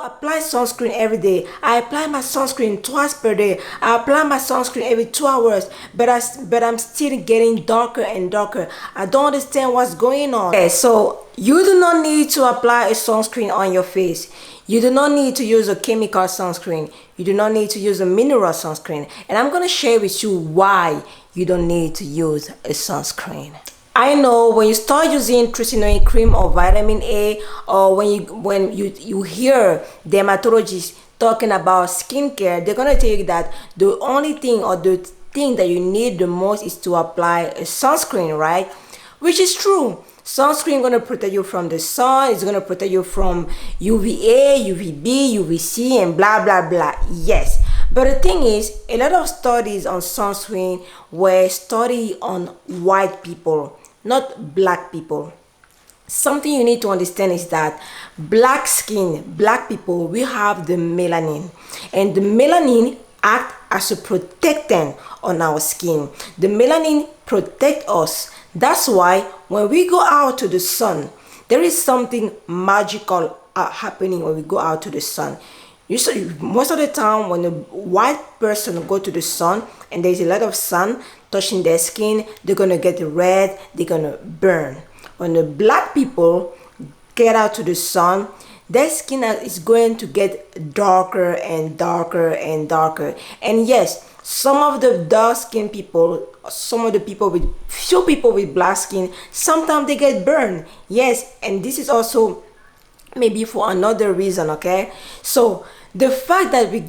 apply sunscreen every day. I apply my sunscreen twice per day. I apply my sunscreen every 2 hours, but I'm still getting darker and darker. I don't understand what's going on. Okay, so you do not need to apply a sunscreen on your face. You do not need to use a chemical sunscreen. You do not need to use a mineral sunscreen. And I'm going to share with you why you don't need to use a sunscreen. I know when you start using tretinoin cream or vitamin A, or when you hear dermatologists talking about skincare, they're gonna tell you that the only thing or the thing that you need the most is to apply a sunscreen, right? Which is true. Sunscreen gonna protect you from the sun. It's gonna protect you from UVA, UVB, UVC, and blah blah blah. Yes. But the thing is, a lot of studies on sunscreen were studied on white people, not black people. Something you need to understand is that black people, we have the melanin, and the melanin act as a protectant on our skin. The melanin protect us. That's why when we go out to the sun, there is something magical happening when we go out to the sun. Most of the time when a white person go to the sun and there's a lot of sun touching their skin, they're gonna get red, they're gonna burn. When the black people get out to the sun, their skin is going to get darker and darker and darker. And yes, some of the dark skin people, few people with black skin, sometimes they get burned. Yes, and this is also maybe for another reason. Okay, so the fact that we're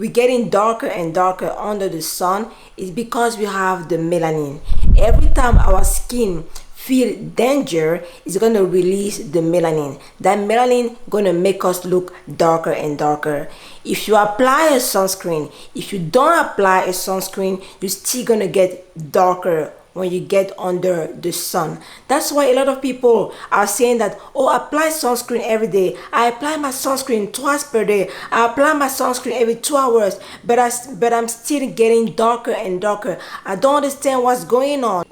getting darker and darker under the sun is because we have the melanin. Every time our skin feel danger, it's gonna release the melanin. That melanin gonna make us look darker and darker. If you apply a sunscreen, if you don't apply a sunscreen, you're still gonna get darker when you get under the sun. That's why a lot of people are saying that, oh, apply sunscreen every day. I apply my sunscreen twice per day. I apply my sunscreen every 2 hours, but I'm still getting darker and darker. I don't understand what's going on.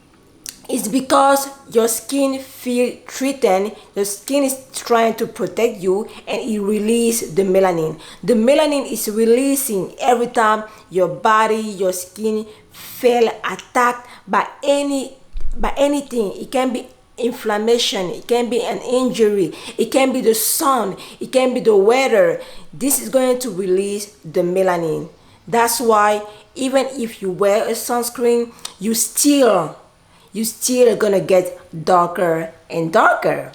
It's because your skin feel threatened. Your skin is trying to protect you, and it releases the melanin. The melanin is releasing every time your body, your skin feel attacked by anything. It can be inflammation, it can be an injury, it can be the sun, it can be the weather. This is going to release the melanin. That's why even if you wear a sunscreen, you still gonna get darker and darker.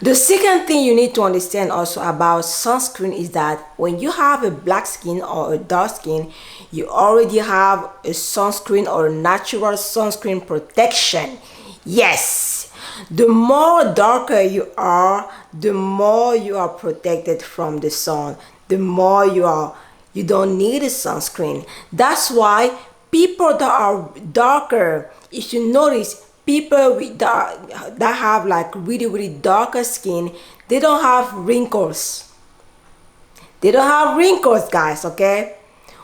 The second thing you need to understand also about sunscreen is that when you have a black skin or a dark skin, you already have a sunscreen or natural sunscreen protection. Yes, the more darker you are, the more you are protected from the sun, the more you don't need a sunscreen. That's why people that are darker, if you notice, people that have like really darker skin, they don't have wrinkles. They don't have wrinkles, guys. Okay,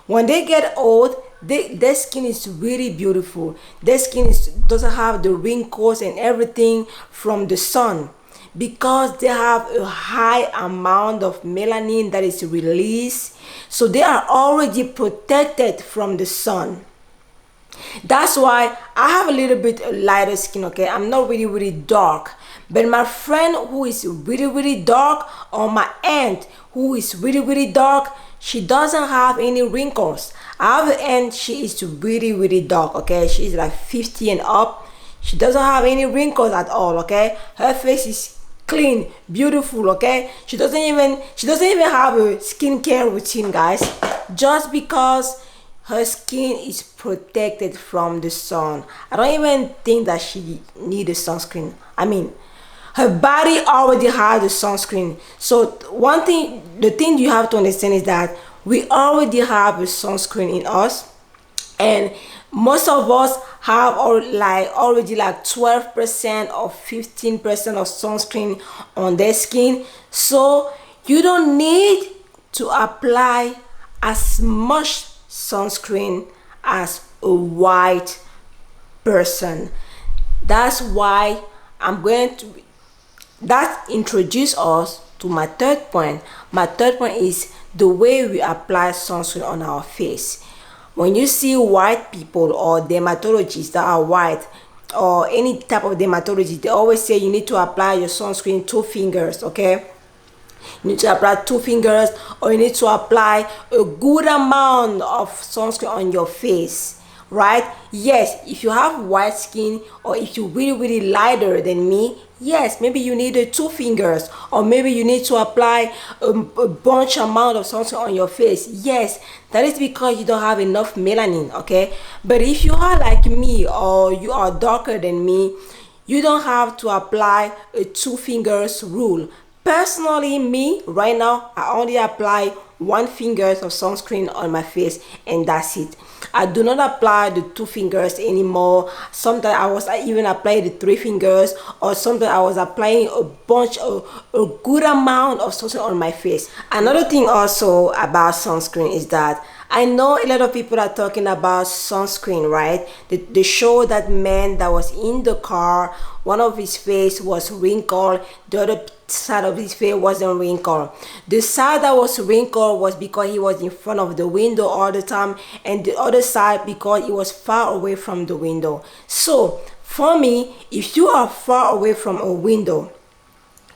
when they get old, their skin is really beautiful. Their skin doesn't have the wrinkles and everything from the sun, because they have a high amount of melanin that is released, so they are already protected from the sun. That's why I have a little bit lighter skin. Okay, I'm not really dark, but my friend who is really dark, or my aunt who is really dark, she doesn't have any wrinkles. I have an aunt, she is really dark. Okay, she's like 50 and up. She doesn't have any wrinkles at all. Okay, her face is clean, beautiful. Okay, she doesn't even have a skincare routine, guys, just because her skin is protected from the sun. I don't even think that she needs a sunscreen. I mean, her body already has a sunscreen. So the thing you have to understand is that we already have a sunscreen in us, and most of us have already like 12% or 15% of sunscreen on their skin. So you don't need to apply as much sunscreen as a white person. That's why I'm going to introduce us to my third point. My third point is the way we apply sunscreen on our face. When you see white people or dermatologists that are white, or any type of dermatologist, they always say you need to apply your sunscreen 2 fingers, okay? You need to apply 2 fingers, or you need to apply a good amount of sunscreen on your face, right? Yes, if you have white skin, or if you're really lighter than me, yes, maybe you need 2 fingers, or maybe you need to apply a bunch amount of sunscreen on your face. Yes, that is because you don't have enough melanin, okay? But if you are like me, or you are darker than me, you don't have to apply a 2 fingers rule. Personally, me right now, I only apply 1 finger of sunscreen on my face, and that's it. I do not apply the 2 fingers anymore. Sometimes I was even applying the 3 fingers, or sometimes I was applying a good amount of sunscreen on my face. Another thing also about sunscreen is that I know a lot of people are talking about sunscreen, right? They show that man that was in the car, one of his face was wrinkled, the other side of his face wasn't wrinkled. The side that was wrinkled was because he was in front of the window all the time, and the other side because he was far away from the window. So for me, if you are far away from a window,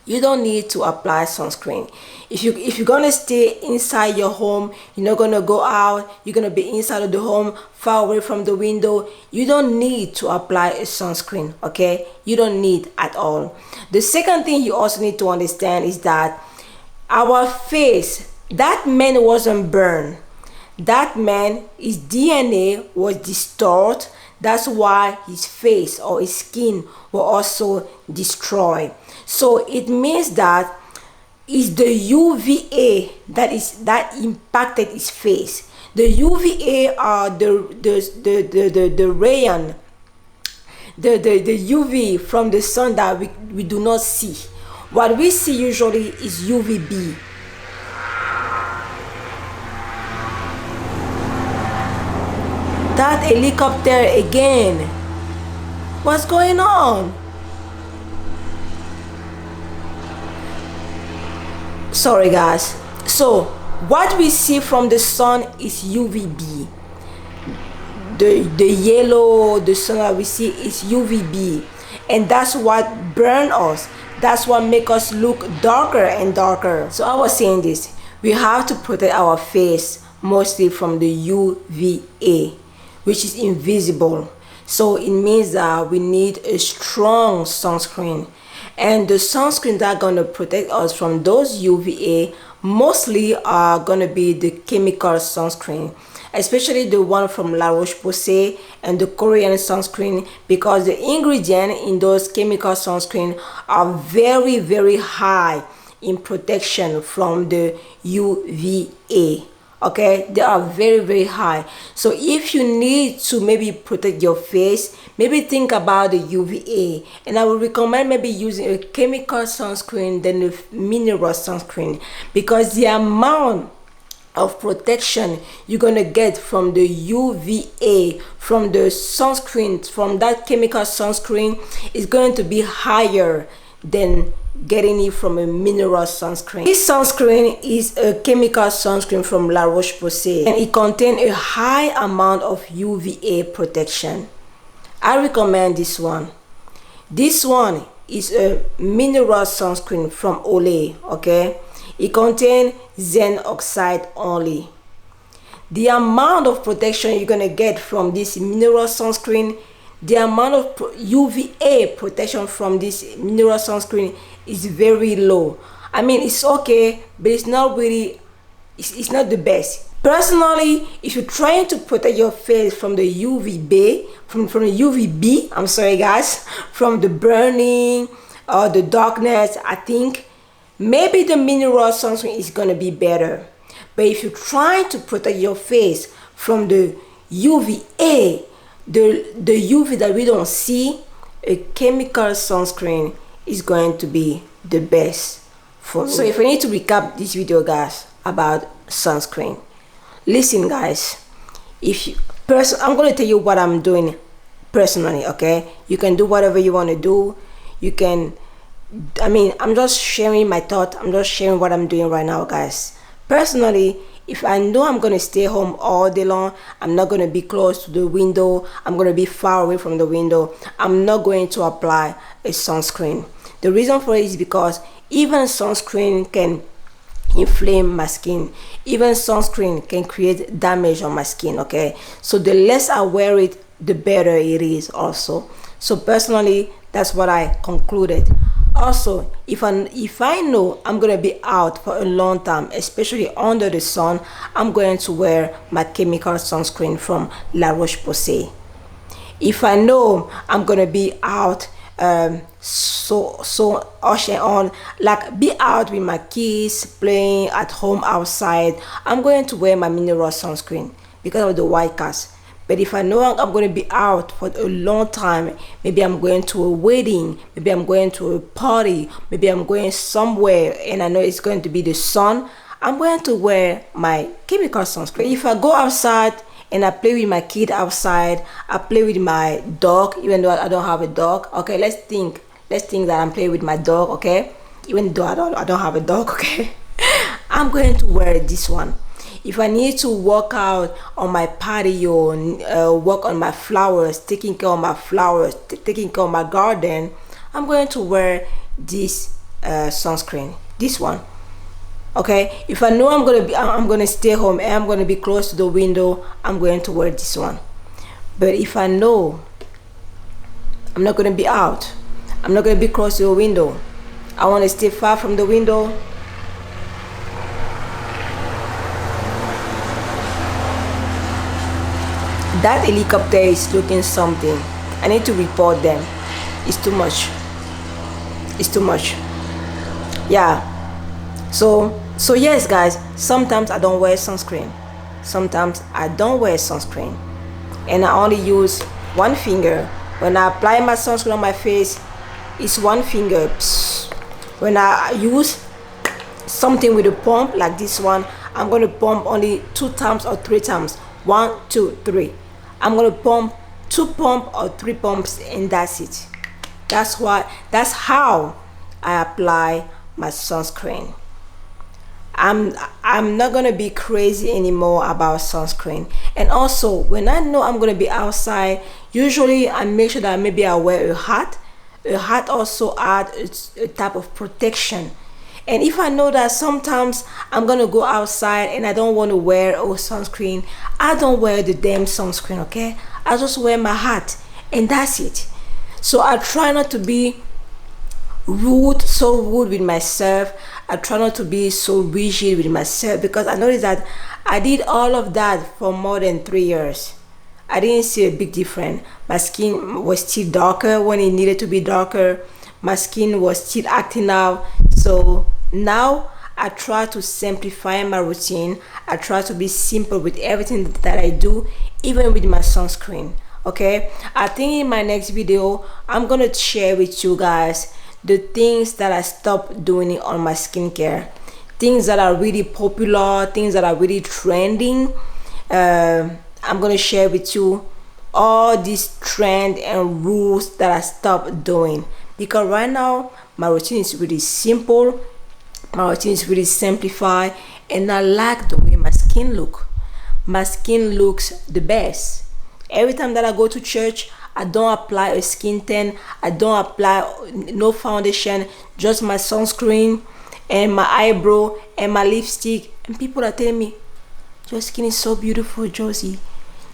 you don't need to apply sunscreen. If you're gonna stay inside your home, you're not gonna go out, you're gonna be inside of the home, far away from the window, you don't need to apply a sunscreen, okay? You don't need at all. The second thing you also need to understand is that our face, that man wasn't burned. That man, his DNA was distorted. That's why his face or his skin were also destroyed. So it means that it's the UVA that impacted his face. The UVA are the rayon, the UV from the sun that we do not see. What we see usually is UVB. That helicopter again. What's going on? Sorry guys. So what we see from the sun is UVB. The yellow, the sun that we see is UVB, and that's what burn us. That's what make us look darker and darker. So I was saying this, we have to protect our face mostly from the UVA, which is invisible. So it means that we need a strong sunscreen, and the sunscreen that are going to protect us from those UVA mostly are going to be the chemical sunscreen, especially the one from La Roche-Posay and the Korean sunscreen, because the ingredients in those chemical sunscreen are very high in protection from the UVA. Okay, they are very high. So if you need to maybe protect your face, maybe think about the UVA, and I would recommend maybe using a chemical sunscreen than a mineral sunscreen, because the amount of protection you're gonna get from the UVA, from the sunscreen, from that chemical sunscreen, is going to be higher than getting it from a mineral sunscreen. This sunscreen is a chemical sunscreen from La Roche-Posay, and it contains a high amount of UVA protection. I recommend this one. This one is a mineral sunscreen from Olay, okay? It contains zinc oxide only. The amount of protection you're gonna get from this mineral sunscreen, the amount of UVA protection from this mineral sunscreen is very low. I mean, it's okay, but it's not really, it's not the best. Personally, if you're trying to protect your face from the UVB, from the UVB, I'm sorry guys, from the burning or the darkness, I think maybe the mineral sunscreen is gonna be better. But if you're trying to protect your face from the UVA, the UV that we don't see, a chemical sunscreen is going to be the best for me. So if I need to recap this video guys about sunscreen, listen guys, I'm going to tell you what I'm doing personally, okay? You can do whatever you want to do. You can I'm just sharing my thought. I'm just sharing what I'm doing right now, guys. Personally, if I know I'm gonna stay home all day long, I'm not gonna be close to the window, I'm gonna be far away from the window, I'm not going to apply a sunscreen. The reason for it is because even sunscreen can inflame my skin. Even sunscreen can create damage on my skin. Okay, so the less I wear it, the better it is also. So personally, that's what I concluded. Also, if I know I'm gonna be out for a long time, especially under the sun, I'm going to wear my chemical sunscreen from La Roche-Posay. If I know I'm gonna be out, so ocean on, like be out with my kids playing at home outside, I'm going to wear my mineral sunscreen because of the white cast. But if I know I'm going to be out for a long time, maybe I'm going to a wedding, maybe I'm going to a party, maybe I'm going somewhere and I know it's going to be the sun, I'm going to wear my chemical sunscreen. If I go outside and I play with my kid outside, I play with my dog, even though I don't have a dog. Okay, let's think that I'm playing with my dog. Okay, even though I don't have a dog. Okay, I'm going to wear this one. If I need to work out on my patio, work on my flowers, taking care of my flowers, taking care of my garden, I'm going to wear this sunscreen, this one. Okay, if I know I'm gonna stay home and I'm gonna be close to the window, I'm going to wear this one. But if I know I'm not gonna be out, I'm not gonna be close to the window, I want to stay far from the window, that helicopter is looking something. I need to report them. It's too much. It's too much. Yeah. So yes, guys, sometimes I don't wear sunscreen. Sometimes I don't wear sunscreen. And I only use one finger. When I apply my sunscreen on my face, it's one finger. Psst. When I use something with a pump like this one, I'm going to pump only 2 times or 3 times. 1, 2, 3. I'm going to pump 2 pumps or 3 pumps and that's it. That's how I apply my sunscreen. I'm not gonna be crazy anymore about sunscreen. And also, when I know I'm gonna be outside, usually I make sure that maybe I wear a hat. A hat also adds a type of protection. And if I know that sometimes I'm gonna go outside and I don't want to wear a sunscreen, I don't wear the damn sunscreen. Okay, I just wear my hat and that's it. So I try not to be so rude with myself. I try not to be so rigid with myself because I noticed that I did all of that for more than 3 years. I didn't see a big difference. My skin was still darker when it needed to be darker. My skin was still acting out. So now I try to simplify my routine. I try to be simple with everything that I do, even with my sunscreen. Okay, I think in my next video I'm gonna share with you guys the things that I stopped doing on my skincare, things that are really popular, things that are really trending. I'm gonna share with you all these trend and rules that I stopped doing because right now my routine is really simple, my routine is really simplified, and I like the way my skin look. My skin looks the best. Every time that I go to church, I don't apply a skin tint, I don't apply no foundation, just my sunscreen and my eyebrow and my lipstick, and people are telling me, your skin is so beautiful, Josie.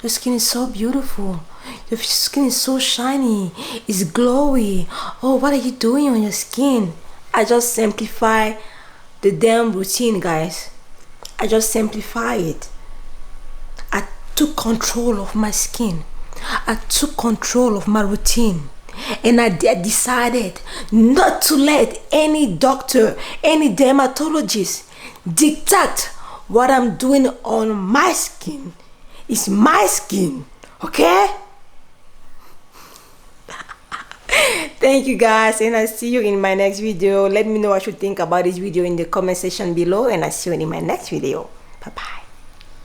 Your skin is so beautiful. Your skin is so shiny. It's glowy. Oh, what are you doing on your skin? I just simplify the damn routine, guys. I just simplify it. I took control of my skin. I took control of my routine, and I decided not to let any doctor, any dermatologist dictate what I'm doing on my skin. It's my skin, okay? Thank you guys, and I see you in my next video. Let me know what you think about this video in the comment section below, and I see you in my next video.